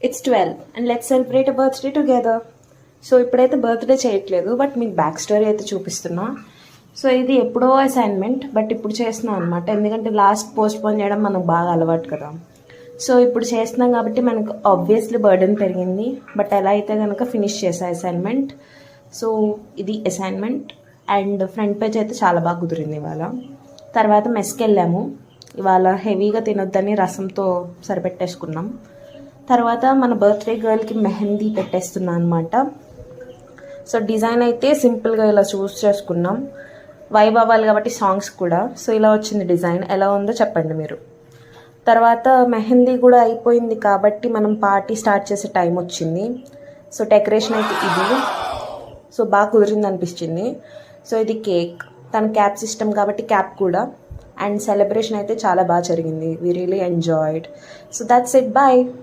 It's 12 and let's celebrate a birthday together. So ఇప్పుడైతే birthday చేయట్లేదు, but మీకు back story అయితే చూపిస్తున్నా. సో ఇది ఎప్పుడో అసైన్మెంట్, బట్ ఇప్పుడు చేస్తున్నాం అనమాట, ఎందుకంటే లాస్ట్ పోస్ట్ పోన్ చేయడం మనకు బాగా అలవాటు కదా. సో ఇప్పుడు చేస్తున్నాం కాబట్టి మనకు ఆబ్వియస్లీ బర్డెన్ పెరిగింది, బట్ ఎలా అయితే కనుక ఫినిష్ చేసా అసైన్మెంట్. సో ఇది అసైన్మెంట్ అండ్ ఫ్రంట్ పేజ్ అయితే చాలా బాగా కుదిరింది ఇవాళ. తర్వాత మెస్కి వెళ్ళాము. ఇవాళ హెవీగా తినొద్దని రసంతో సరిపెట్టేసుకున్నాం. తర్వాత మన బర్త్డే గర్ల్కి మెహందీ పెట్టేస్తున్నాను అనమాట. సో డిజైన్ అయితే సింపుల్గా ఇలా చూస్ చేసుకున్నాం, వైబ్ అవ్వాలి కాబట్టి సాంగ్స్ కూడా. సో ఇలా వచ్చింది డిజైన్, ఎలా ఉందో చెప్పండి మీరు. తర్వాత మెహందీ కూడా అయిపోయింది కాబట్టి మనం పార్టీ స్టార్ట్ చేసే టైం వచ్చింది. సో డెకరేషన్ అయితే ఇది, సో బాగా కుదిరింది అనిపించింది. సో ఇది కేక్, తన క్యాప్ సిస్టమ్ కాబట్టి క్యాప్ కూడా. అండ్ సెలబ్రేషన్ అయితే చాలా బాగా జరిగింది, we really enjoyed. So that's it, bye.